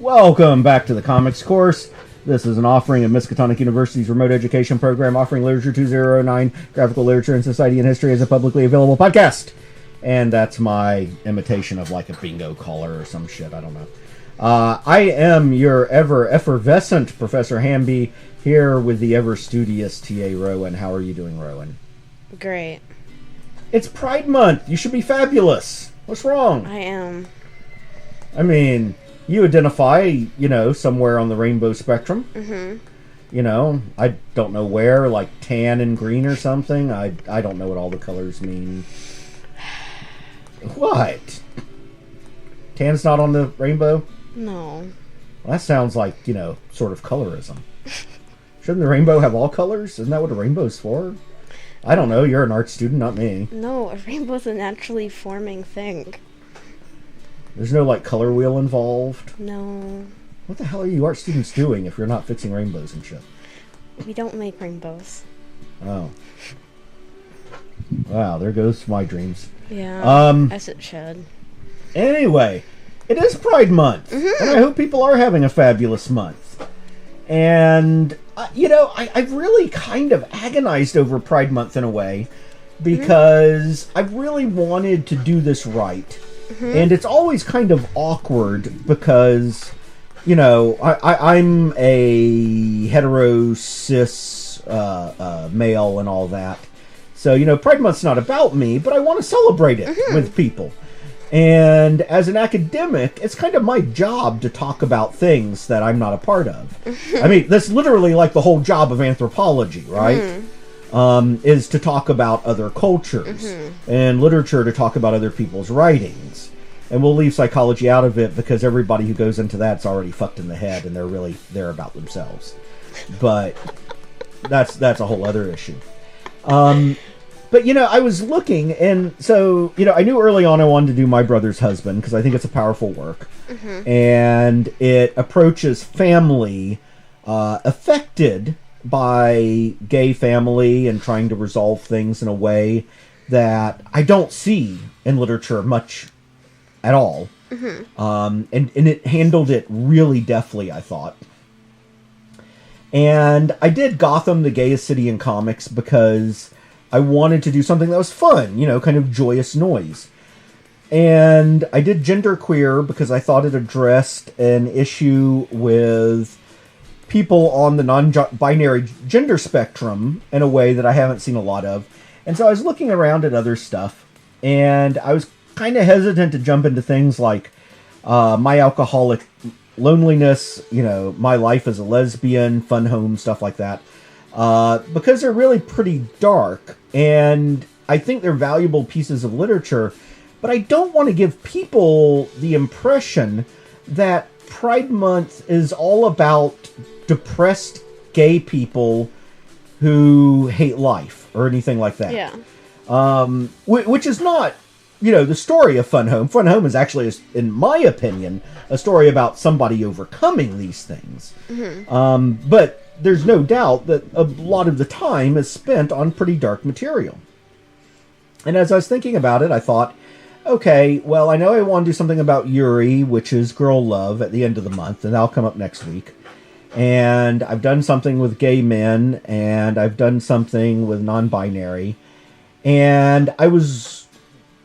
Welcome back to the Comics Course. This is an offering of Miskatonic University's remote education program offering Literature 2009, Graphical Literature in Society and History as a publicly available podcast. And that's my imitation of like a bingo caller or some shit, I don't know. I am your ever effervescent Professor Hamby, here with the ever studious T.A. Rowan. How are you doing, Rowan? Great. It's Pride Month. You should be fabulous. What's wrong? I am. I mean, you identify, somewhere on the rainbow spectrum. Mm-hmm. I don't know where, like tan and green or something. I don't know what all the colors mean. What? Tan's not on the rainbow? No. Well, that sounds like, sort of colorism. Shouldn't the rainbow have all colors? Isn't that what a rainbow's for? I don't know. You're an art student, not me. No, a rainbow's a naturally forming thing. There's no, color wheel involved? No. What the hell are you art students doing if you're not fixing rainbows and shit? We don't make rainbows. Oh. Wow, there goes my dreams. Yeah, as it should. Anyway, it is Pride Month, and I hope people are having a fabulous month. And, I've really kind of agonized over Pride Month in a way, because I've really wanted to do this right. And it's always kind of awkward because, I'm a hetero, cis male and all that. So, Pride Month's not about me, but I want to celebrate it with people. And as an academic, it's kind of my job to talk about things that I'm not a part of. I mean, that's literally like the whole job of anthropology, right? Is to talk about other cultures, and literature to talk about other people's writings. And we'll leave psychology out of it because everybody who goes into that's already fucked in the head and they're really there about themselves. But that's a whole other issue. But, I was looking, and so, I knew early on I wanted to do My Brother's Husband, because I think it's a powerful work. And it approaches family affected by gay family and trying to resolve things in a way that I don't see in literature much at all. And it handled it really deftly, I thought. And I did Gotham, the gayest city in comics, because I wanted to do something that was fun, kind of joyous noise. And I did Genderqueer because I thought it addressed an issue with people on the non-binary gender spectrum in a way that I haven't seen a lot of. And so I was looking around at other stuff, and I was kind of hesitant to jump into things like My Alcoholic Loneliness, My Life as a Lesbian, Fun Home, stuff like that. Because they're really pretty dark, and I think they're valuable pieces of literature, but I don't want to give people the impression that Pride Month is all about depressed gay people who hate life, or anything like that. Yeah. Which is not, the story of Fun Home. Fun Home is actually, in my opinion, a story about somebody overcoming these things. But there's no doubt that a lot of the time is spent on pretty dark material. And as I was thinking about it, I thought, okay, well, I know I want to do something about Yuri, which is girl love, at the end of the month, and that'll come up next week. And I've done something with gay men, and I've done something with non-binary. And I was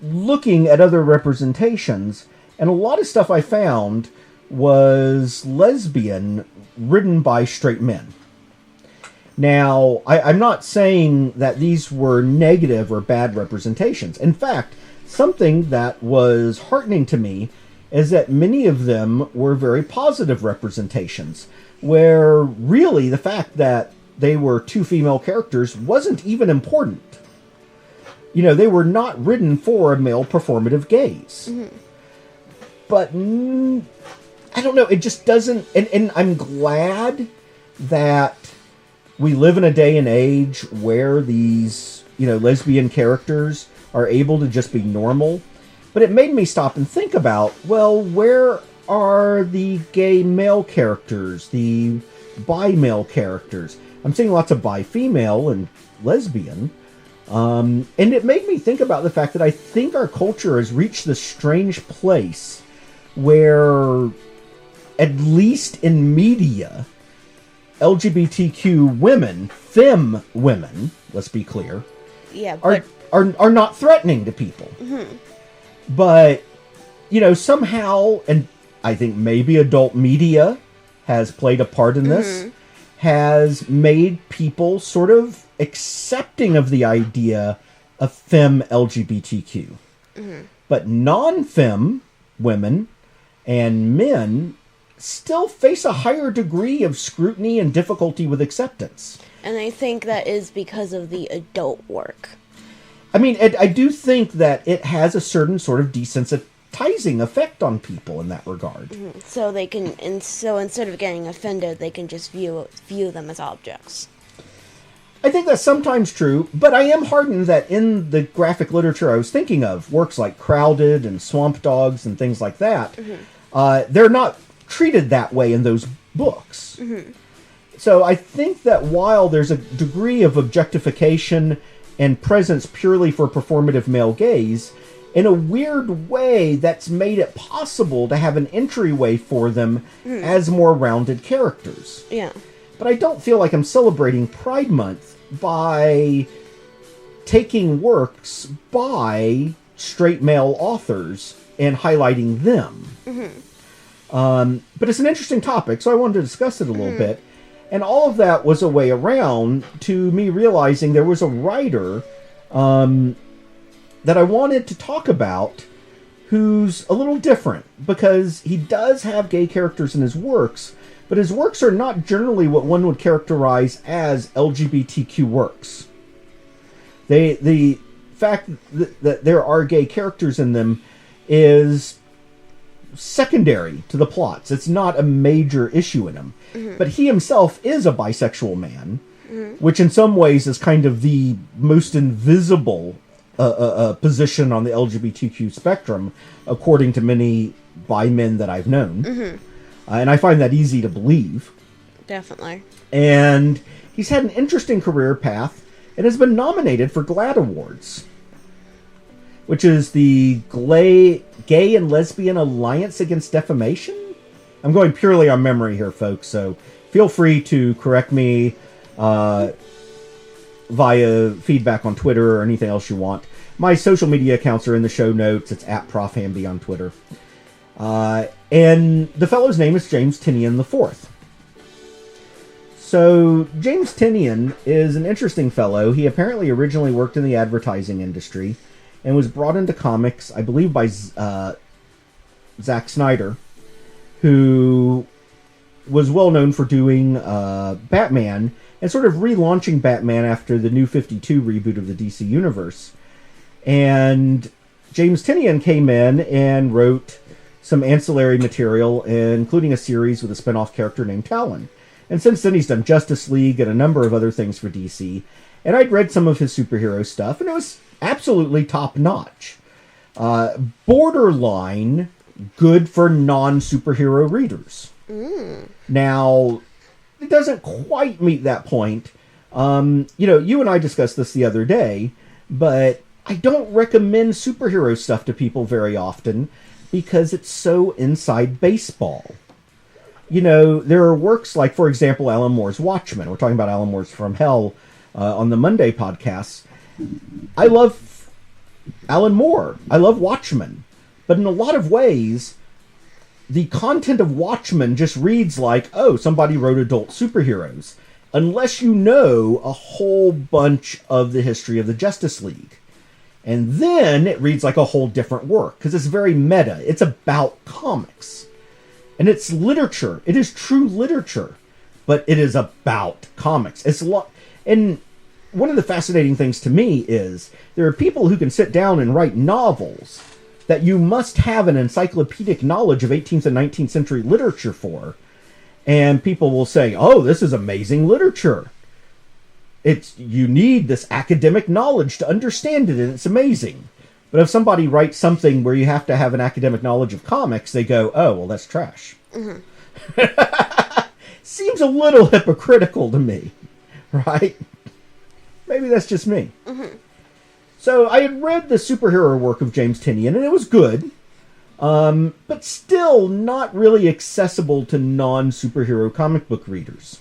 looking at other representations, and a lot of stuff I found was lesbian written by straight men. Now, I'm not saying that these were negative or bad representations. In fact, something that was heartening to me is that many of them were very positive representations, where really the fact that they were two female characters wasn't even important. They were not written for a male performative gaze. But, I don't know, it just doesn't... And I'm glad that we live in a day and age where these, lesbian characters are able to just be normal. But it made me stop and think about, well, where are the gay male characters, the bi-male characters? I'm seeing lots of bi-female and lesbian. And it made me think about the fact that I think our culture has reached this strange place where at least in media, LGBTQ women, femme women, let's be clear, Yeah, but... are not threatening to people. But, somehow, and I think maybe adult media has played a part in this, has made people sort of accepting of the idea of femme LGBTQ. But non-femme women and men still face a higher degree of scrutiny and difficulty with acceptance. And I think that is because of the adult work. I mean, I do think that it has a certain sort of desensitizing effect on people in that regard. So they can, and so instead of getting offended, they can just view them as objects. I think that's sometimes true, but I am heartened that in the graphic literature I was thinking of, works like Crowded and Swamp Dogs and things like that, they're not treated that way in those books. So I think that while there's a degree of objectification and presence purely for performative male gaze, in a weird way that's made it possible to have an entryway for them as more rounded characters. Yeah. But I don't feel like I'm celebrating Pride Month by taking works by straight male authors and highlighting them. But it's an interesting topic, so I wanted to discuss it a little bit. And all of that was a way around to me realizing there was a writer that I wanted to talk about who's a little different, because he does have gay characters in his works, but his works are not generally what one would characterize as LGBTQ works. The fact that there are gay characters in them is secondary to the plots. It's not a major issue in them. But he himself is a bisexual man, which in some ways is kind of the most invisible position on the LGBTQ spectrum, according to many bi men that I've known. And I find that easy to believe. Definitely. And he's had an interesting career path and has been nominated for GLAAD Awards, which is the Gay and Lesbian Alliance Against Defamation. I'm going purely on memory here, folks, so feel free to correct me via feedback on Twitter or anything else you want. My social media accounts are in the show notes. It's @ProfHamby on Twitter. And the fellow's name is James Tynion IV. So, James Tynion is an interesting fellow. He apparently originally worked in the advertising industry and was brought into comics, I believe, by Zack Snyder, who was well known for doing Batman and sort of relaunching Batman after the New 52 reboot of the DC Universe. And James Tynion came in and wrote some ancillary material, including a series with a spin-off character named Talon. And since then he's done Justice League and a number of other things for DC. And I'd read some of his superhero stuff, and it was absolutely top-notch. Borderline good for non-superhero readers. Now, it doesn't quite meet that point. You and I discussed this the other day, but I don't recommend superhero stuff to people very often because it's so inside baseball. There are works like, for example, Alan Moore's Watchmen. We're talking about Alan Moore's From Hell on the Monday podcasts. I love Alan Moore. I love Watchmen. But in a lot of ways, the content of Watchmen just reads like, oh, somebody wrote adult superheroes. Unless you know a whole bunch of the history of the Justice League. And then it reads like a whole different work, because it's very meta. It's about comics. And it's literature. It is true literature. But it is about comics. And one of the fascinating things to me is there are people who can sit down and write novels that you must have an encyclopedic knowledge of 18th and 19th century literature for. And people will say, oh, this is amazing literature. You need this academic knowledge to understand it, and it's amazing. But if somebody writes something where you have to have an academic knowledge of comics, they go, oh, well, that's trash. Seems a little hypocritical to me, right? Maybe that's just me. So I had read the superhero work of James Tynion, and it was good. but still not really accessible to non-superhero comic book readers.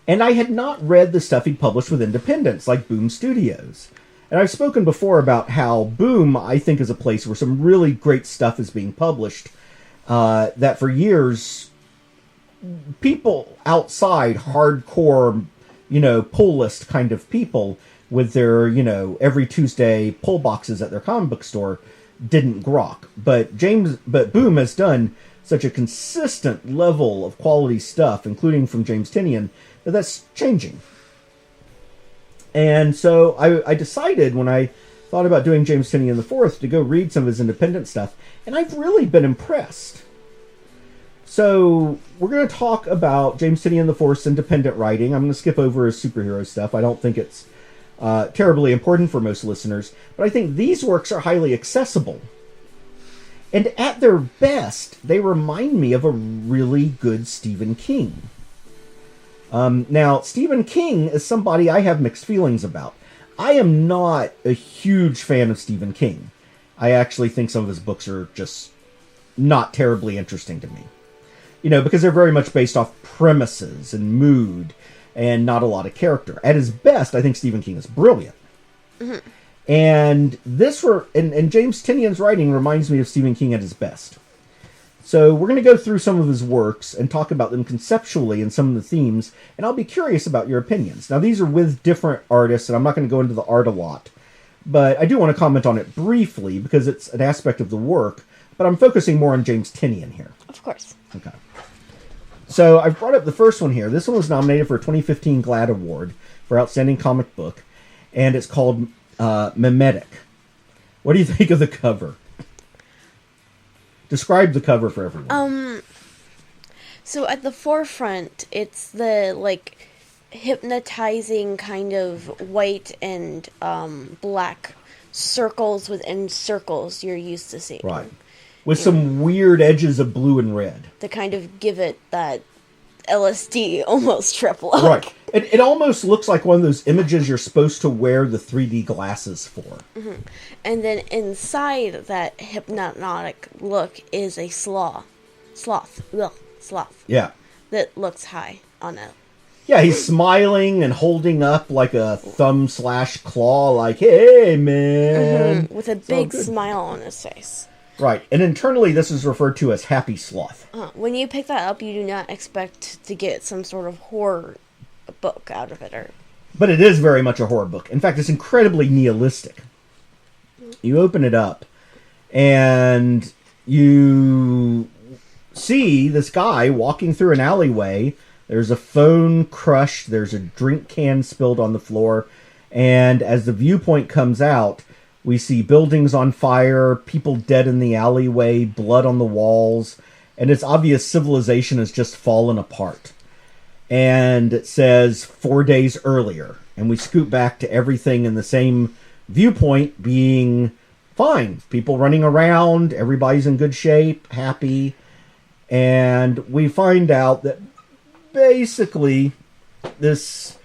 And I had not read the stuff he'd published with independents, like Boom Studios. And I've spoken before about how Boom, I think, is a place where some really great stuff is being published, that for years, people outside, hardcore, pull list kind of people with their, every Tuesday pull boxes at their comic book store didn't grok. But Boom has done such a consistent level of quality stuff, including from James Tynion, that's changing. And so I decided when I thought about doing James Tynion IV to go read some of his independent stuff, and I've really been impressed. So we're going to talk about James Tynion IV's independent writing. I'm going to skip over his superhero stuff. I don't think it's terribly important for most listeners, but I think these works are highly accessible. And at their best, they remind me of a really good Stephen King. Now, Stephen King is somebody I have mixed feelings about. I am not a huge fan of Stephen King. I actually think some of his books are just not terribly interesting to me. Because they're very much based off premises and mood and not a lot of character. At his best, I think Stephen King is brilliant. Mm-hmm. And and James Tynion's writing reminds me of Stephen King at his best. So we're going to go through some of his works and talk about them conceptually and some of the themes, and I'll be curious about your opinions. Now, these are with different artists, and I'm not going to go into the art a lot, but I do want to comment on it briefly because it's an aspect of the work, but I'm focusing more on James Tynion here. Of course. Okay. So I've brought up the first one here. This one was nominated for a 2015 GLAAD Award for Outstanding Comic Book, and it's called Mimetic. What do you think of the cover? Describe the cover for everyone. So at the forefront, it's the, hypnotizing kind of white and black circles within circles you're used to seeing. Right. With some weird edges of blue and red. To kind of give it that LSD almost trip look. Right. It almost looks like one of those images you're supposed to wear the 3D glasses for. Mm-hmm. And then inside that hypnotic look is a sloth. Sloth. Yeah. That looks high on it. Yeah, he's smiling and holding up like a thumb/claw, like, hey, man. Mm-hmm. With a big smile on his face. Right, and internally this is referred to as Happy Sloth. When you pick that up, you do not expect to get some sort of horror book out of it. But it is very much a horror book. In fact, it's incredibly nihilistic. You open it up, and you see this guy walking through an alleyway. There's a phone crushed, there's a drink can spilled on the floor, and as the viewpoint comes out, we see buildings on fire, people dead in the alleyway, blood on the walls, and it's obvious civilization has just fallen apart. And it says 4 days earlier, and we scoot back to everything in the same viewpoint being fine. People running around, everybody's in good shape, happy, and we find out that basically this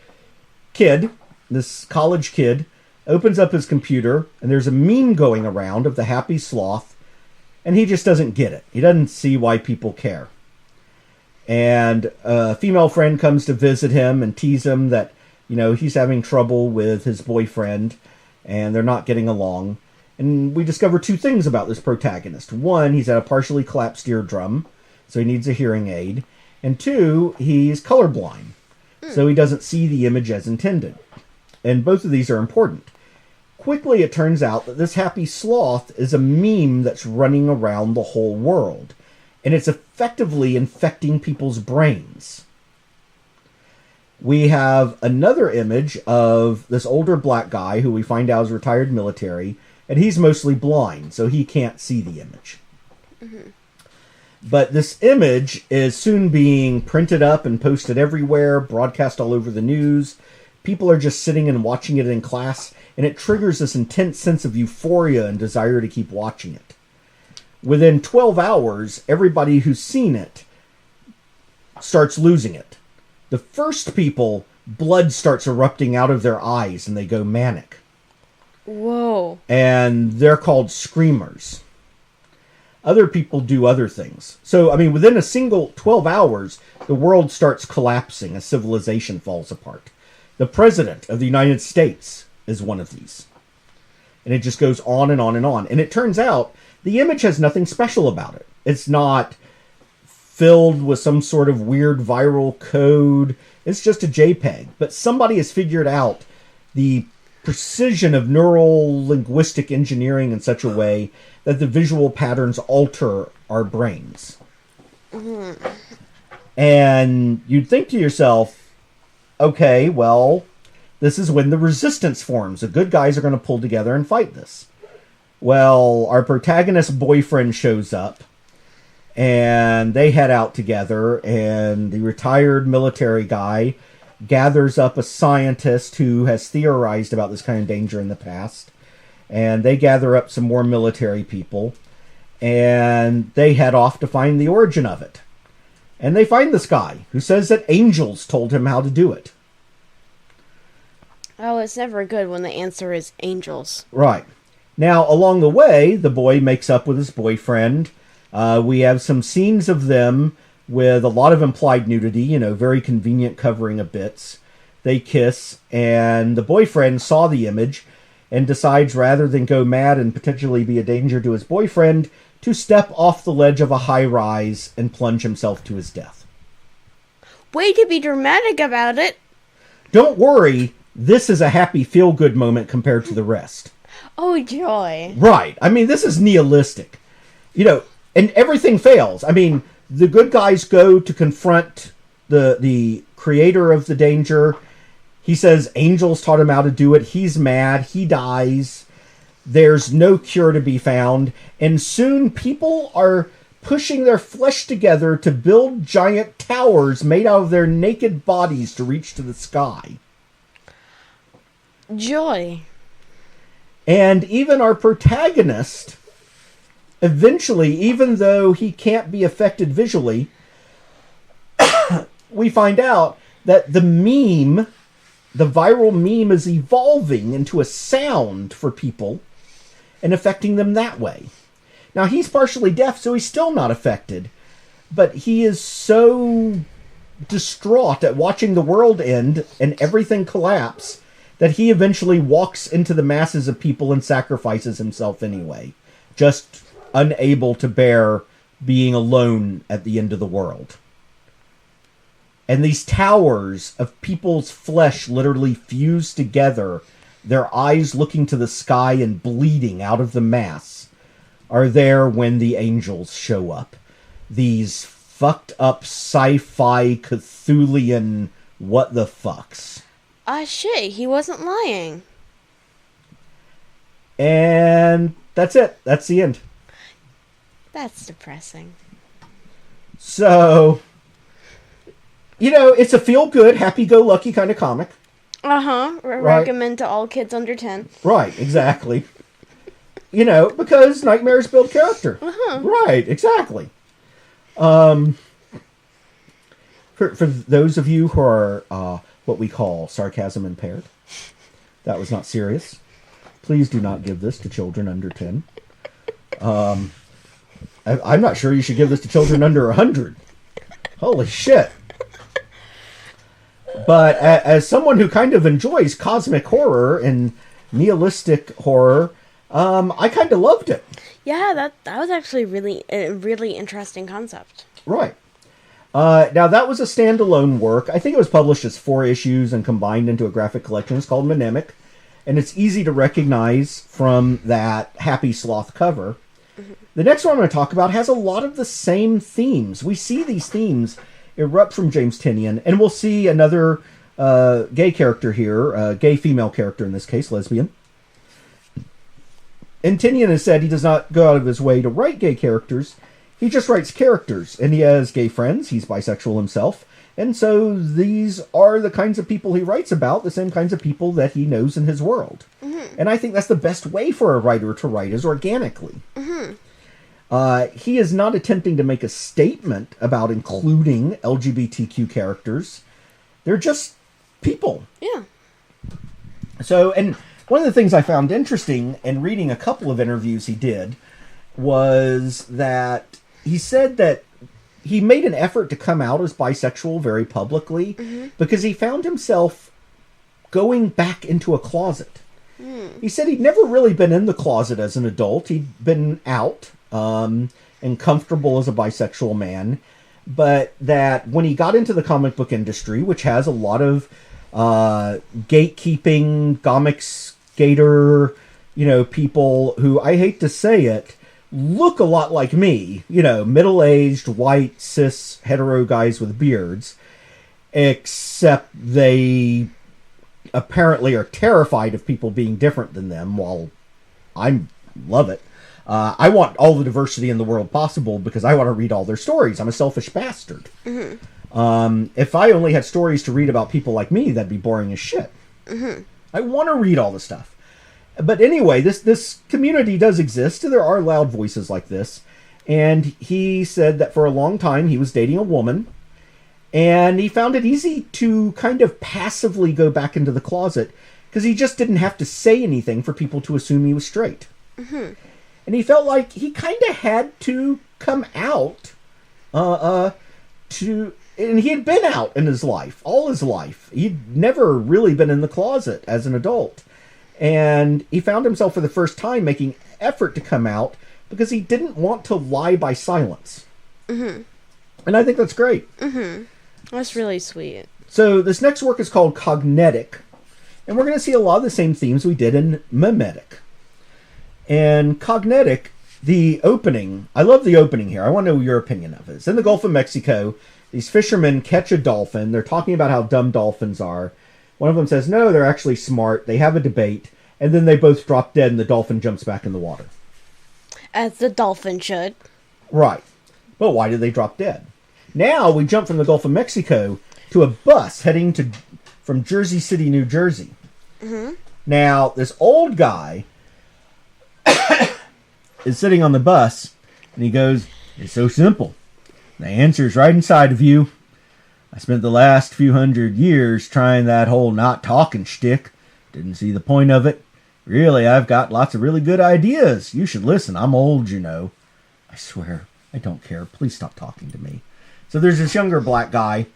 college kid, opens up his computer, and there's a meme going around of the happy sloth, and he just doesn't get it. He doesn't see why people care. And a female friend comes to visit him and tease him that, he's having trouble with his boyfriend, and they're not getting along. And we discover two things about this protagonist. One, he's had a partially collapsed eardrum, so he needs a hearing aid. And two, he's colorblind, so he doesn't see the image as intended. And both of these are important. Quickly, it turns out that this happy sloth is a meme that's running around the whole world. And it's effectively infecting people's brains. We have another image of this older black guy who we find out is retired military, and he's mostly blind, so he can't see the image. Mm-hmm. But this image is soon being printed up and posted everywhere, broadcast all over the news. People are just sitting and watching it in class, and it triggers this intense sense of euphoria and desire to keep watching it. Within 12 hours, everybody who's seen it starts losing it. The first people, blood starts erupting out of their eyes, and they go manic. Whoa. And they're called screamers. Other people do other things. So, I mean, within a single 12 hours, the world starts collapsing as civilization falls apart. The President of the United States is one of these. And it just goes on and on and on. And it turns out the image has nothing special about it. It's not filled with some sort of weird viral code. It's just a JPEG. But somebody has figured out the precision of neural linguistic engineering in such a way that the visual patterns alter our brains. Mm-hmm. And you'd think to yourself, okay, well, this is when the resistance forms. The good guys are going to pull together and fight this. Well, our protagonist's boyfriend shows up, and they head out together, and the retired military guy gathers up a scientist who has theorized about this kind of danger in the past, and they gather up some more military people, and they head off to find the origin of it. And they find this guy who says that angels told him how to do it. Oh, it's never good when the answer is angels. Right. Now, along the way, the boy makes up with his boyfriend. We have some scenes of them with a lot of implied nudity, very convenient covering of bits. They kiss, and the boyfriend saw the image and decides, rather than go mad and potentially be a danger to his boyfriend, to step off the ledge of a high-rise and plunge himself to his death. Way to be dramatic about it! Don't worry, this is a happy feel-good moment compared to the rest. Oh, joy. Right. I mean, this is nihilistic. And everything fails. I mean, the good guys go to confront the creator of the danger. He says angels taught him how to do it. He's mad. He dies. There's no cure to be found. And soon people are pushing their flesh together to build giant towers made out of their naked bodies to reach to the sky. Joy. And even our protagonist, eventually, even though he can't be affected visually, we find out that the viral meme is evolving into a sound for people and affecting them that way. Now, he's partially deaf, so he's still not affected, but he is so distraught at watching the world end and everything collapse that he eventually walks into the masses of people and sacrifices himself anyway, just unable to bear being alone at the end of the world. And these towers of people's flesh literally fuse together, their eyes looking to the sky and bleeding out of the mass, are there when the angels show up. These fucked up sci-fi Cthulhian what the fucks. Shit, he wasn't lying. And that's it. That's the end. That's depressing. So, it's a feel-good, happy-go-lucky kind of comic. Uh-huh. Right. Recommend to all kids under 10. Right, exactly. Because nightmares build character. Uh-huh. Right, exactly. For those of you who are what we call sarcasm impaired, that was not serious. Please do not give this to children under 10. I'm not sure you should give this to children under 100. Holy shit. But as someone who kind of enjoys cosmic horror and nihilistic horror, I kind of loved it. Yeah, that was actually a really interesting concept. Right. Now, that was a standalone work. I think it was published as 4 issues and combined into a graphic collection. It's called Mnemonic, and it's easy to recognize from that Happy Sloth cover. Mm-hmm. The next one I'm going to talk about has a lot of the same themes. We see these themes erupt from James Tynion, and we'll see another gay character here, gay female character in this case, lesbian. And Tynion has said he does not go out of his way to write gay characters. He just writes characters, and he has gay friends. He's bisexual himself. And so these are the kinds of people he writes about, the same kinds of people that he knows in his world. Mm-hmm. And I think that's the best way for a writer to write, is organically. Mm-hmm. He is not attempting to make a statement about including LGBTQ characters. They're just people. Yeah. So, and one of the things I found interesting in reading a couple of interviews he did was that he said that he made an effort to come out as bisexual very publicly because he found himself going back into a closet. He said he'd never really been in the closet as an adult. He'd been out and comfortable as a bisexual man, but that when he got into the comic book industry, which has a lot of gatekeeping, comics skater, people who, I hate to say it, look a lot like me, middle-aged, white, cis, hetero guys with beards, except they apparently are terrified of people being different than them, while I love it. I want all the diversity in the world possible because I want to read all their stories. I'm a selfish bastard. If I only had stories to read about people like me, that'd be boring as shit. I want to read all the stuff. But anyway, this community does exist. There are loud voices like this. And he said that for a long time he was dating a woman. And he found it easy to kind of passively go back into the closet because he just didn't have to say anything for people to assume he was straight. And he felt like he kind of had to come out and he had been out in his life, all his life. He'd never really been in the closet as an adult. And he found himself for the first time making effort to come out because he didn't want to lie by silence. And I think that's great. That's really sweet. So this next work is called Cognetic. And we're going to see a lot of the same themes we did in Mimetic. And Cognetic, the opening, I love the opening here. I want to know your opinion of it. It's in the Gulf of Mexico. These fishermen catch a dolphin. They're talking about how dumb dolphins are. One of them says, no, they're actually smart. They have a debate. And then they both drop dead and the dolphin jumps back in the water. As the dolphin should. Right. But why did they drop dead? Now we jump from the Gulf of Mexico to a bus heading from Jersey City, New Jersey. Now, this old guy is sitting on the bus and he goes, it's so simple. The answer's right inside of you. I spent the last few hundred years trying that whole not talking shtick. Didn't see the point of it. Really, I've got lots of really good ideas. You should listen. I'm old, I swear, I don't care. Please stop talking to me. So there's this younger black guy,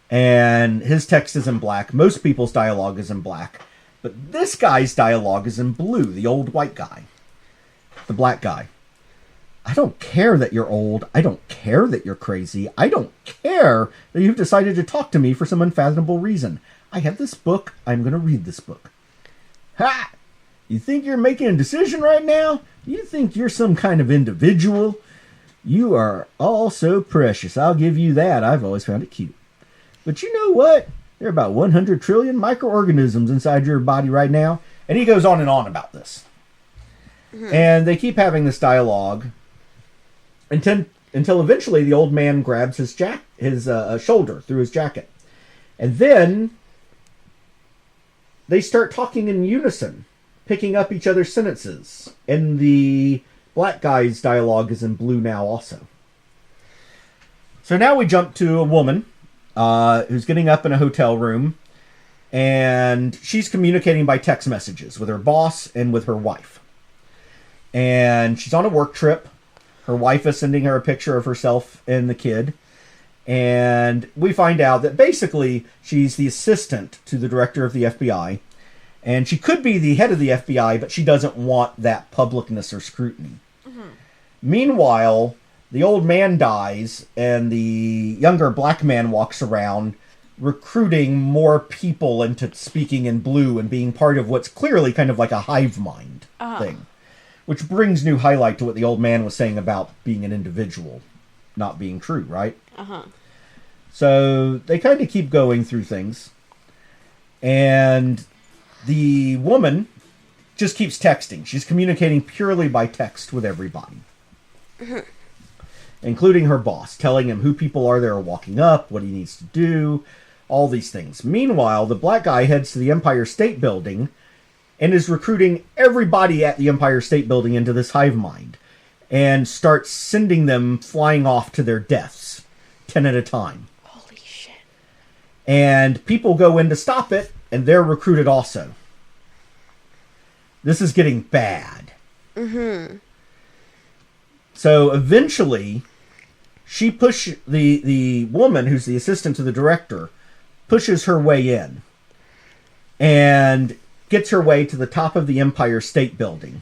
and his text is in black. Most people's dialogue is in black. But this guy's dialogue is in blue, the old white guy. The black guy. I don't care that you're old. I don't care that you're crazy. I don't care that you've decided to talk to me for some unfathomable reason. I have this book. I'm going to read this book. Ha! You think you're making a decision right now? You think you're some kind of individual? You are all so precious. I'll give you that. I've always found it cute. But you know what? There are about 100 trillion microorganisms inside your body right now. And he goes on and on about this. And they keep having this dialogue until eventually the old man grabs his shoulder through his jacket. And then they start talking in unison, picking up each other's sentences. And the black guy's dialogue is in blue now also. So now we jump to a woman who's getting up in a hotel room. And she's communicating by text messages with her boss and with her wife. And she's on a work trip. Her wife is sending her a picture of herself and the kid. And we find out that basically she's the assistant to the director of the FBI. And she could be the head of the FBI, but she doesn't want that publicness or scrutiny. Meanwhile, the old man dies and the younger black man walks around recruiting more people into speaking in blue and being part of what's clearly kind of like a hive mind thing. Which brings new highlight to what the old man was saying about being an individual not being true, right? So they kind of keep going through things. And the woman just keeps texting. She's communicating purely by text with everybody. Including her boss, telling him who people are that are walking up, what he needs to do, all these things. Meanwhile, the black guy heads to the Empire State Building and is recruiting everybody at the Empire State Building into this hive mind and starts sending them flying off to their deaths, 10 at a time. Holy shit. And people go in to stop it, and they're recruited also. This is getting bad. So eventually, the woman who's the assistant to the director pushes her way in and gets her way to the top of the Empire State Building.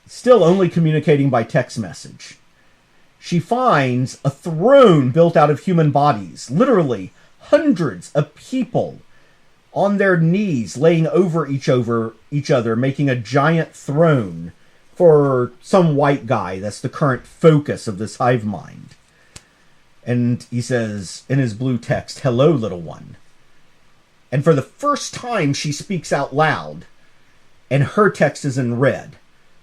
Still only communicating by text message. She finds a throne built out of human bodies. Literally, hundreds of people on their knees laying over each other, making a giant throne for some white guy that's the current focus of this hive mind. And he says in his blue text, "Hello, little one." And for the first time, she speaks out loud, and her text is in red.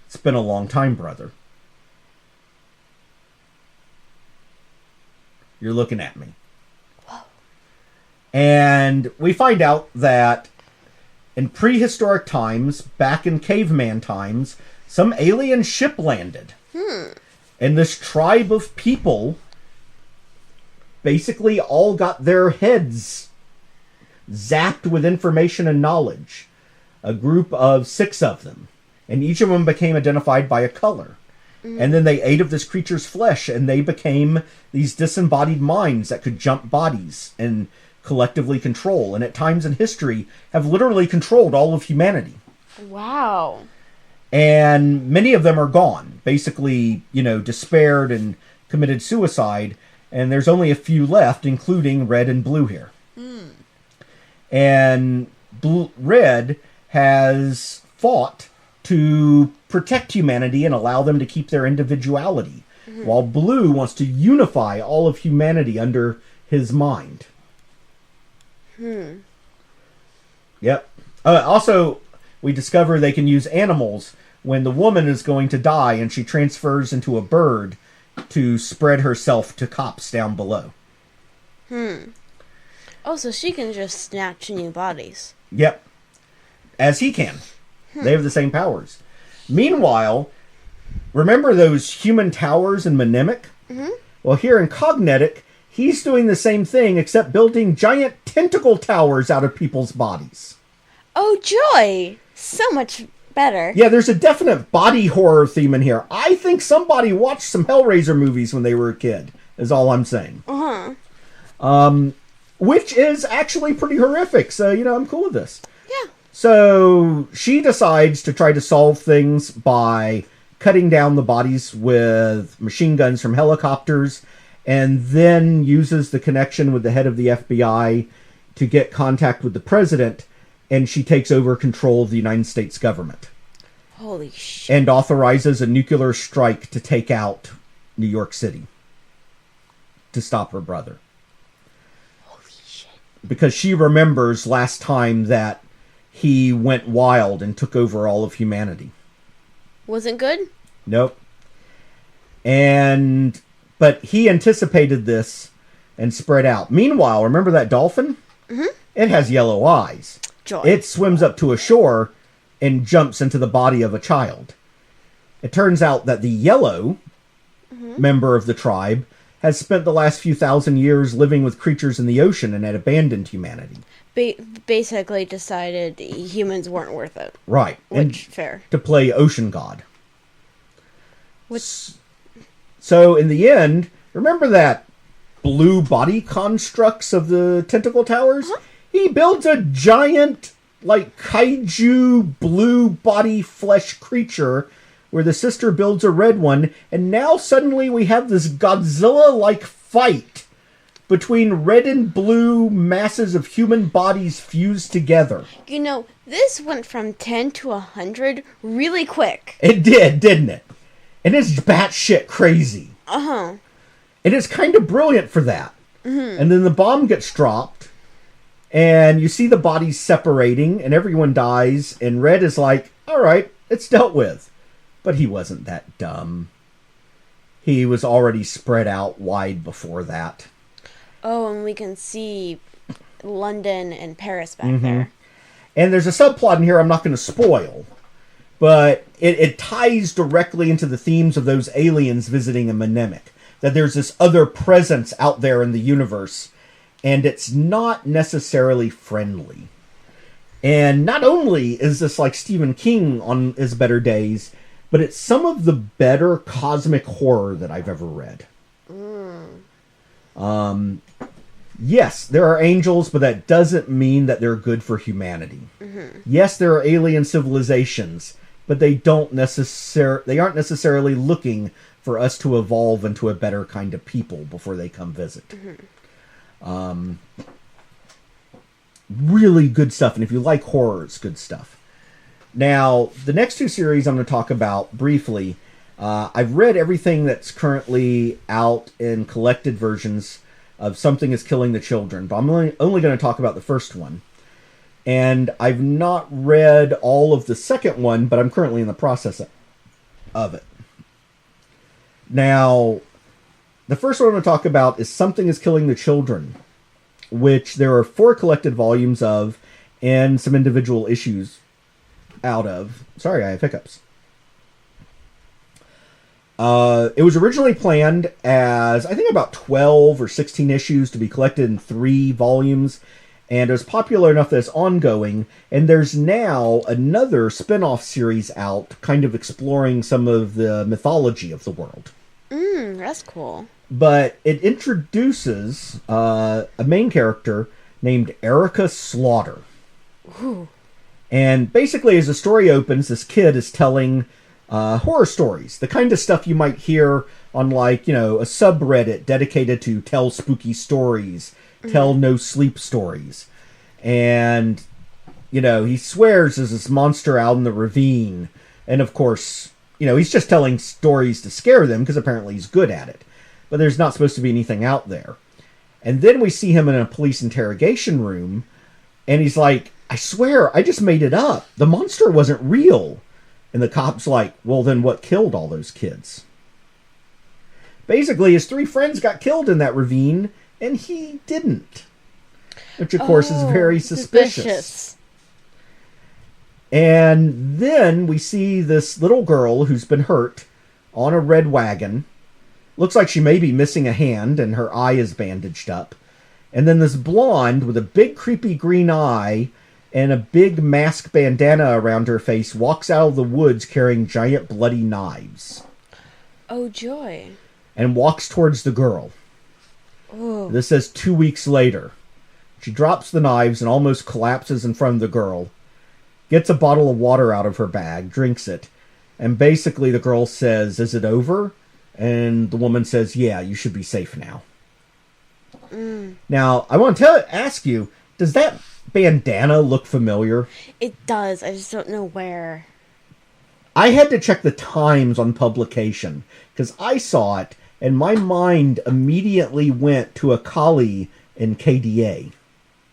"It's been a long time, brother." You're looking at me. Whoa. And we find out that in prehistoric times, back in caveman times, some alien ship landed. And this tribe of people basically all got their heads zapped with information and knowledge. A group of 6 of them. And each of them became identified by a color. And then they ate of this creature's flesh, and they became these disembodied minds that could jump bodies and collectively control, and at times in history have literally controlled all of humanity. Wow. And many of them are gone, basically, despaired and committed suicide, and there's only a few left, including Red and Blue here. And Red has fought to protect humanity and allow them to keep their individuality, while Blue wants to unify all of humanity under his mind. Yep. Also, we discover they can use animals when the woman is going to die and she transfers into a bird to spread herself to cops down below. Oh, so she can just snatch new bodies. Yep. As he can. They have the same powers. Meanwhile, remember those human towers in Mnemonic? Well, here in Cognetic, he's doing the same thing, except building giant tentacle towers out of people's bodies. Oh, joy! So much better. Yeah, there's a definite body horror theme in here. I think somebody watched some Hellraiser movies when they were a kid, is all I'm saying. Which is actually pretty horrific, so, I'm cool with this. Yeah. So she decides to try to solve things by cutting down the bodies with machine guns from helicopters, and then uses the connection with the head of the FBI to get contact with the president, and she takes over control of the United States government. Holy shit. And authorizes a nuclear strike to take out New York City to stop her brother. Holy shit. Because she remembers last time that he went wild and took over all of humanity. Wasn't good? Nope. But he anticipated this and spread out. Meanwhile, remember that dolphin? It has yellow eyes. Joy. It swims up to a shore and jumps into the body of a child. It turns out that the yellow member of the tribe has spent the last few thousand years living with creatures in the ocean and had abandoned humanity. Basically decided humans weren't worth it. Right. Fair. To play ocean god. So in the end, remember that blue body constructs of the tentacle towers? He builds a giant, kaiju blue body flesh creature where the sister builds a red one, and now suddenly we have this Godzilla-like fight between red and blue masses of human bodies fused together. This went from 10 to 100 really quick. It did, didn't it? And it's batshit crazy. Uh-huh. It is kind of brilliant for that. And then the bomb gets dropped, and you see the bodies separating, and everyone dies, and Red is like, all right, it's dealt with. But he wasn't that dumb. He was already spread out wide before that. Oh, and we can see London and Paris back there. And there's a subplot in here I'm not going to spoil, but it ties directly into the themes of those aliens visiting a mnemonic. That there's this other presence out there in the universe, and it's not necessarily friendly. And not only is this like Stephen King on his better days, but it's some of the better cosmic horror that I've ever read. Yes, there are angels, but that doesn't mean that they're good for humanity. Yes, there are alien civilizations, but they aren't necessarily looking for us to evolve into a better kind of people before they come visit. Really good stuff, and if you like horror, it's good stuff. Now, the next two series I'm going to talk about briefly. I've read everything that's currently out in collected versions of Something is Killing the Children, but I'm only going to talk about the first one. And I've not read all of the second one, but I'm currently in the process of it. Now, the first one I'm going to talk about is Something is Killing the Children, which there are 4 collected volumes of and some individual issues out of. Sorry, I have hiccups. It was originally planned as, I think, about 12 or 16 issues to be collected in 3 volumes, and it was popular enough that it's ongoing, and there's now another spin-off series out, kind of exploring some of the mythology of the world. That's cool. But it introduces a main character named Erica Slaughter. Ooh. And basically, as the story opens, this kid is telling horror stories, the kind of stuff you might hear on, like, a subreddit dedicated to tell spooky stories, tell no sleep stories. And, he swears there's this monster out in the ravine. And of course, he's just telling stories to scare them because apparently he's good at it. But there's not supposed to be anything out there. And then we see him in a police interrogation room, and he's like, I swear, I just made it up. The monster wasn't real. And the cop's like, well, then what killed all those kids? Basically, his 3 friends got killed in that ravine, and he didn't. Which, of course, is very suspicious. And then we see this little girl who's been hurt on a red wagon. Looks like she may be missing a hand, and her eye is bandaged up. And then this blonde with a big creepy green eye and a big mask bandana around her face walks out of the woods carrying giant bloody knives. Oh, joy. And walks towards the girl. Oh. This says 2 weeks later. She drops the knives and almost collapses in front of the girl. Gets a bottle of water out of her bag, drinks it. And basically the girl says, is it over? And the woman says, yeah, you should be safe now. Now, I want to ask you, does that bandana look familiar? It does. I just don't know where. I had to check the times on publication because I saw it and my mind immediately went to a Kali in KDA.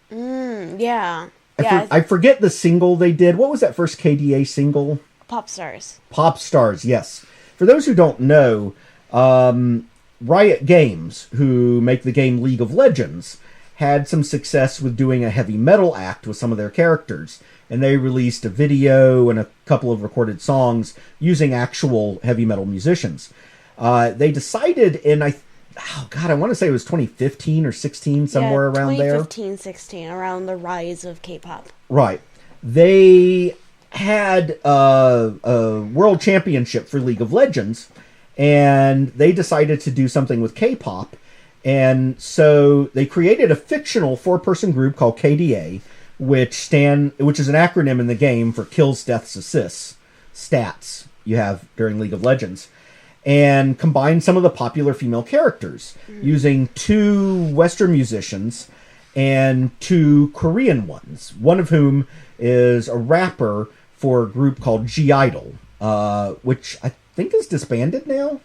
Yeah. I forget the single they did. What was that first KDA single? Pop Stars. Pop Stars, yes. For those who don't know, Riot Games, who make the game League of Legends, had some success with doing a heavy metal act with some of their characters. And they released a video and a couple of recorded songs using actual heavy metal musicians. They decided I want to say it was 2015 or 16, somewhere around there. 2015, 16, around the rise of K-pop. Right. They had a world championship for League of Legends, and they decided to do something with K-pop. And so they created a fictional 4-person group called KDA, which is an acronym in the game for Kills, Deaths, Assists, stats you have during League of Legends, and combined some of the popular female characters using 2 Western musicians and 2 Korean ones, one of whom is a rapper for a group called G-Idol, which I think is disbanded now.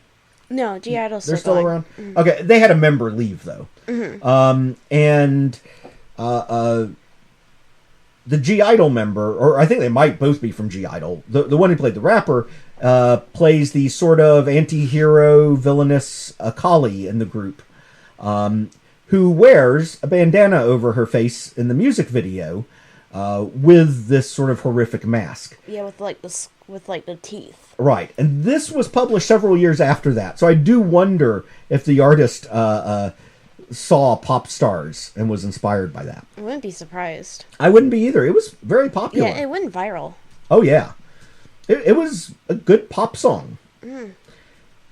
No, G-Idol's They're still around? Mm-hmm. Okay, they had a member leave, though. Mm-hmm. The G-Idol member, or I think they might both be from G-Idol, the one who played the rapper, plays the sort of anti-hero, villainous Akali in the group, who wears a bandana over her face in the music video, with this sort of horrific mask. Yeah, with the teeth. Right, and this was published several years after that, so I do wonder if the artist saw Pop Stars and was inspired by that. I wouldn't be surprised. I wouldn't be either. It was very popular. Yeah, it went viral. Oh, yeah. It was a good pop song.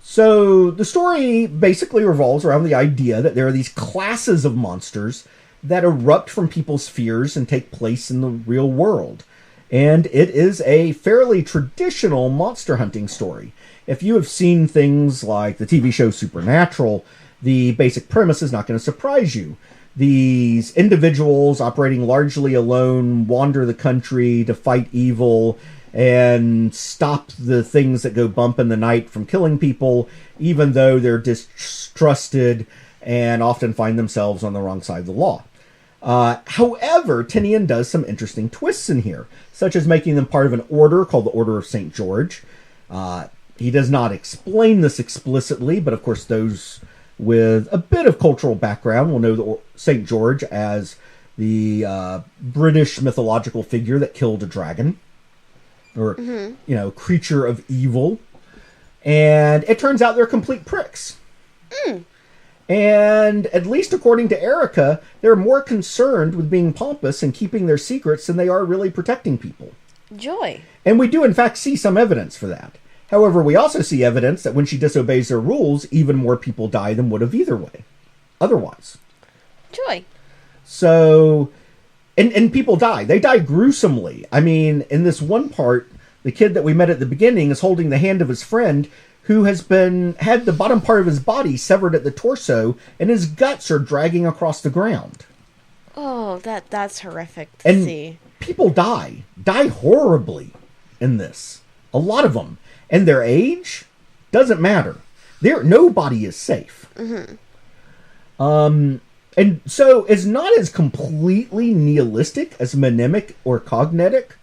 So the story basically revolves around the idea that there are these classes of monsters that erupt from people's fears and take place in the real world. And it is a fairly traditional monster hunting story. If you have seen things like the TV show Supernatural, the basic premise is not going to surprise you. These individuals operating largely alone wander the country to fight evil and stop the things that go bump in the night from killing people, even though they're distrusted and often find themselves on the wrong side of the law. However, Tynion does some interesting twists in here, such as making them part of an order called the Order of St. George. He does not explain this explicitly, but of course those with a bit of cultural background will know the St. George as the British mythological figure that killed a dragon, or, creature of evil. And it turns out they're complete pricks. And at least according to Erica, they're more concerned with being pompous and keeping their secrets than they are really protecting people. Joy. And we do in fact see some evidence for that. However, we also see evidence that when she disobeys their rules, even more people die than would have otherwise. Joy. So, and people die. They die gruesomely. I mean, in this one part, the kid that we met at the beginning is holding the hand of his friend who had the bottom part of his body severed at the torso, and his guts are dragging across the ground. Oh, that's horrific to see. People die horribly in this. A lot of them. And their age doesn't matter. Nobody is safe. And so it's not as completely nihilistic as Mnemonic or Cognetic,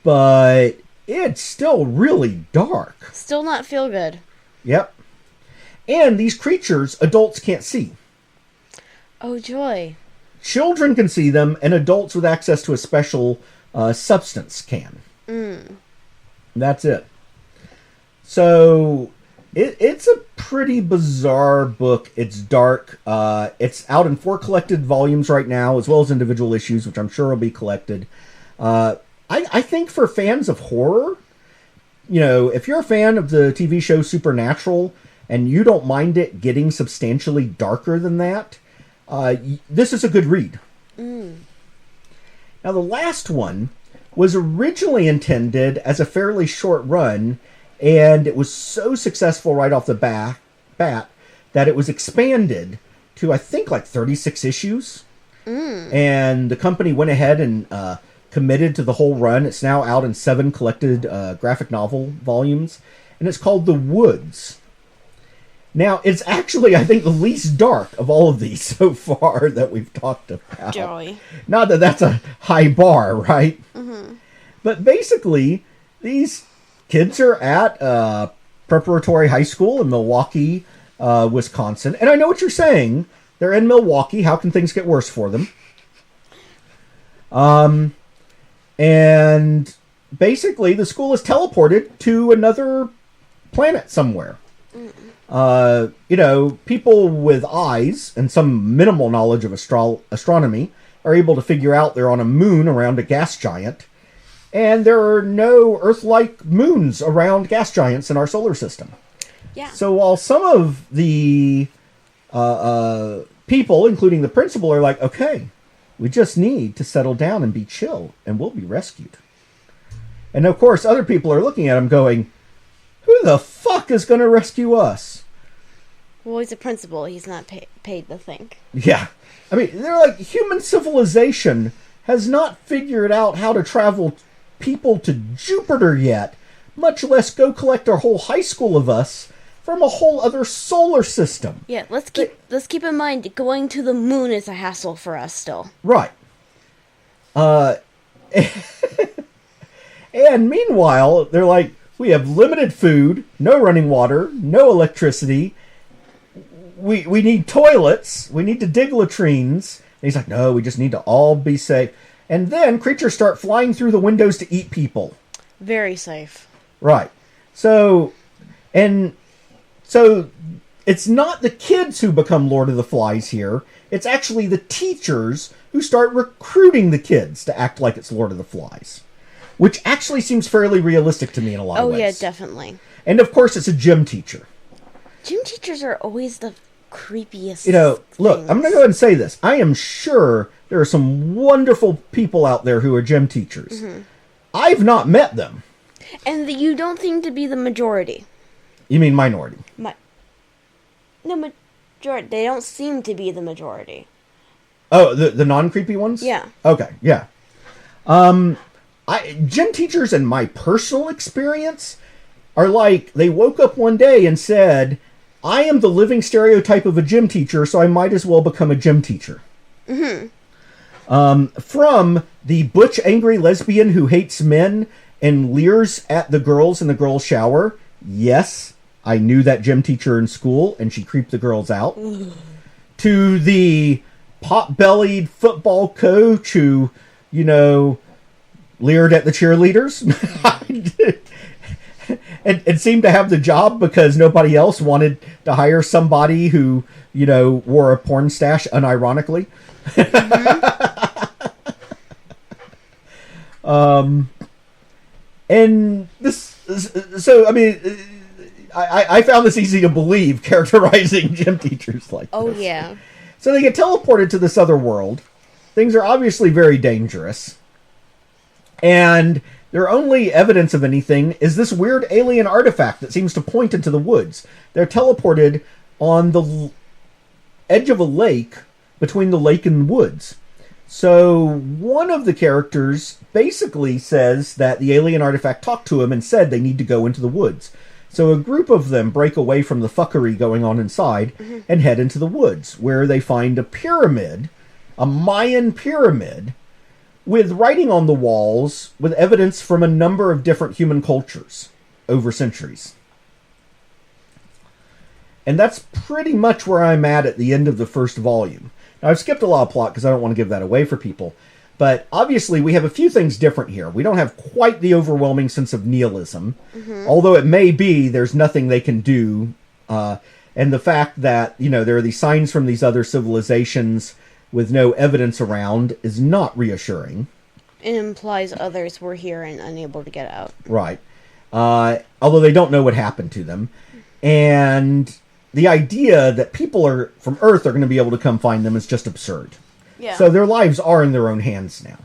but it's still really dark. Still not feel good. Yep. And these creatures, adults can't see. Oh, joy. Children can see them, and adults with access to a special substance can. That's it. So, it's a pretty bizarre book. It's dark. It's out in 4 collected volumes right now, as well as individual issues, which I'm sure will be collected. I think for fans of horror, if you're a fan of the TV show Supernatural, and you don't mind it getting substantially darker than that, this is a good read. Now, the last one was originally intended as a fairly short run, and it was so successful right off the bat that it was expanded to, I think, like 36 issues. And the company went ahead and committed to the whole run. It's now out in 7 collected graphic novel volumes, and it's called The Woods. Now, it's actually, I think, the least dark of all of these so far that we've talked about. Joy. Not that that's a high bar, right? But basically, these kids are at preparatory high school in Milwaukee, Wisconsin. And I know what you're saying. They're in Milwaukee. How can things get worse for them? And basically, the school is teleported to another planet somewhere. People with eyes and some minimal knowledge of astronomy are able to figure out they're on a moon around a gas giant. And there are no Earth-like moons around gas giants in our solar system. Yeah. So while some of the people, including the principal, are like, okay, we just need to settle down and be chill, and we'll be rescued. And of course, other people are looking at him going, who the fuck is going to rescue us? Well, he's a principal. He's not paid to think. Yeah. I mean, they're like, human civilization has not figured out how to travel people to Jupiter yet, much less go collect our whole high school of us from a whole other solar system. Yeah, let's keep in mind, going to the moon is a hassle for us still. Right. And meanwhile, they're like, we have limited food, no running water, no electricity. We need toilets. We need to dig latrines. And he's like, no, we just need to all be safe. And then creatures start flying through the windows to eat people. Very safe. Right. So it's not the kids who become Lord of the Flies here. It's actually the teachers who start recruiting the kids to act like it's Lord of the Flies. which actually seems fairly realistic to me in a lot of ways. Oh, yeah, definitely. And, of course, it's a gym teacher. Gym teachers are always the creepiest Look, things. I'm going to go ahead and say this. I am sure there are some wonderful people out there who are gym teachers. Mm-hmm. I've not met them. And you don't seem to be the majority. You mean minority? No, majority. They don't seem to be the majority. Oh, the non-creepy ones? Yeah. Okay, yeah. Gym teachers, in my personal experience, are like, they woke up one day and said, I am the living stereotype of a gym teacher, so I might as well become a gym teacher. Mm-hmm. From the butch, angry lesbian who hates men and leers at the girls in the girls' shower. Yes, I knew that gym teacher in school, and she creeped the girls out. To the pot-bellied football coach who, leered at the cheerleaders. and seemed to have the job because nobody else wanted to hire somebody who, wore a porn stash unironically. And this, so, I mean, I found this easy to believe, characterizing gym teachers like this. Oh, yeah. So they get teleported to this other world. Things are obviously very dangerous. And their only evidence of anything is this weird alien artifact that seems to point into the woods. They're teleported on the edge of a lake, between the lake and the woods. So one of the characters basically says that the alien artifact talked to him and said they need to go into the woods. So a group of them break away from the fuckery going on inside and head into the woods, where they find a pyramid, a Mayan pyramid, with writing on the walls with evidence from a number of different human cultures over centuries. And that's pretty much where I'm at the end of the first volume. Now, I've skipped a lot of plot because I don't want to give that away for people. But obviously, we have a few things different here. We don't have quite the overwhelming sense of nihilism. Although it may be there's nothing they can do. And the fact that, there are these signs from these other civilizations with no evidence around is not reassuring. It implies others were here and unable to get out. Right. Although they don't know what happened to them. And the idea that people from Earth are going to be able to come find them is just absurd. Yeah. So their lives are in their own hands now.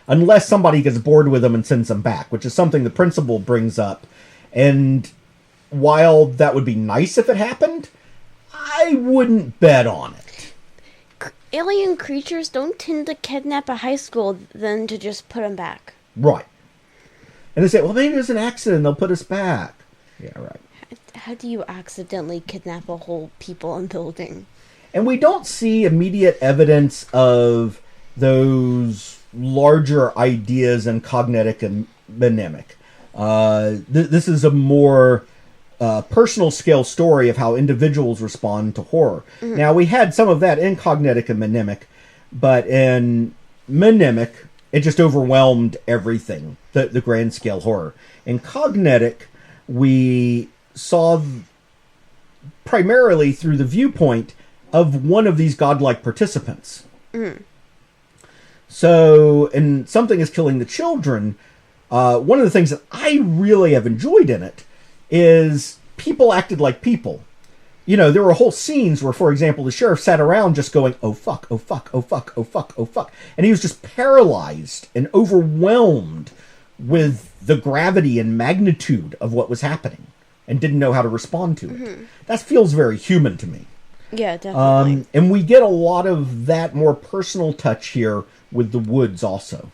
Unless somebody gets bored with them and sends them back, which is something the principal brings up. And while that would be nice if it happened, I wouldn't bet on it. Alien creatures don't tend to kidnap a high school than to just put them back. Right. And they say, well, maybe it was an accident, they'll put us back. Yeah, right. How do you accidentally kidnap a whole people and building? And we don't see immediate evidence of those larger ideas in cognitic and mnemic. This is a more personal scale story of how individuals respond to horror. Now, we had some of that in cognitic and mnemic, but in mnemic, it just overwhelmed everything, the grand scale horror. In cognitic, we saw primarily through the viewpoint of one of these godlike participants. So, in Something is Killing the Children, one of the things that I really have enjoyed in it is people acted like people. There were whole scenes where, for example, the sheriff sat around just going, oh fuck, oh fuck, oh fuck, oh fuck, oh fuck. And he was just paralyzed and overwhelmed with the gravity and magnitude of what was happening and didn't know how to respond to it. That feels very human to me. Yeah, definitely. And we get a lot of that more personal touch here with the woods also.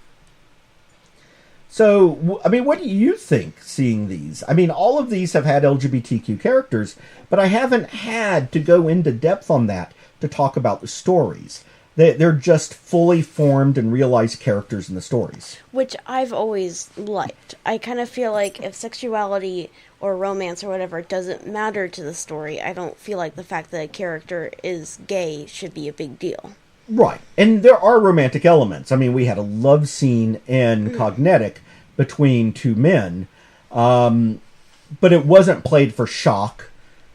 So, I mean, what do you think seeing these? I mean, all of these have had LGBTQ characters, but I haven't had to go into depth on that to talk about the stories. They're just fully formed and realized characters in the stories. Which I've always liked. I kind of feel like if sexuality or romance or whatever doesn't matter to the story, I don't feel like the fact that a character is gay should be a big deal. Right. And there are romantic elements. I mean, we had a love scene in Cognetic between two men, but it wasn't played for shock.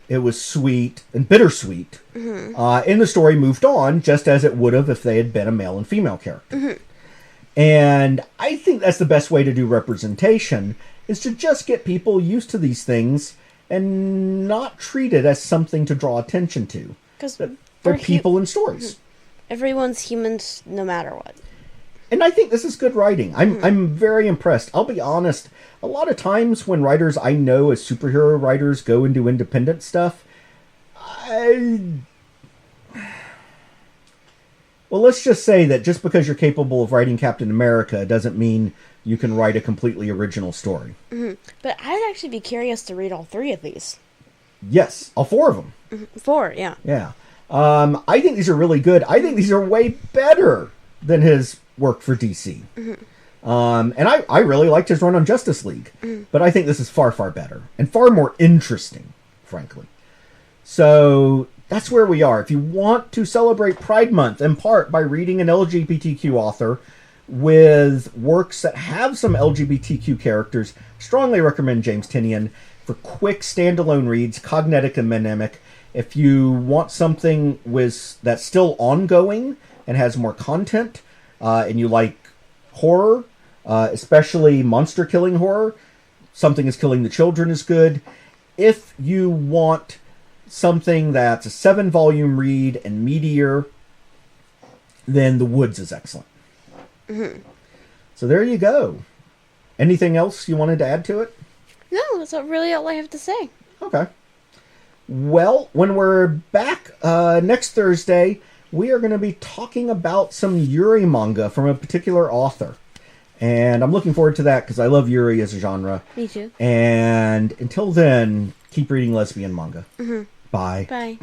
It was sweet and bittersweet. And the story moved on just as it would have if they had been a male and female character. And I think that's the best way to do representation, is to just get people used to these things and not treat it as something to draw attention to. Because they're people and stories. Everyone's humans no matter what. And I think this is good writing. I'm very impressed. I'll be honest, a lot of times when writers I know as superhero writers go and do independent stuff, well, let's just say that just because you're capable of writing Captain America doesn't mean you can write a completely original story. But I'd actually be curious to read all 3 of these. Yes, all 4 of them. 4, yeah. Yeah. I think these are really good. I think these are way better than his work for DC. And I really liked his run on Justice League. But I think this is far, far better. And far more interesting, frankly. So that's where we are. If you want to celebrate Pride Month, in part by reading an LGBTQ author with works that have some LGBTQ characters, strongly recommend James Tynion for quick standalone reads, cognitic and mnemonic. If you want something that's still ongoing and has more content, and you like horror, especially monster killing horror, Something is Killing the Children is good. If you want something that's a 7-volume read and meatier, then The Woods is excellent. So there you go. Anything else you wanted to add to it? No, that's really all I have to say. Okay. Well, when we're back next Thursday, we are going to be talking about some Yuri manga from a particular author. And I'm looking forward to that because I love Yuri as a genre. Me too. And until then, keep reading lesbian manga. Bye. Bye.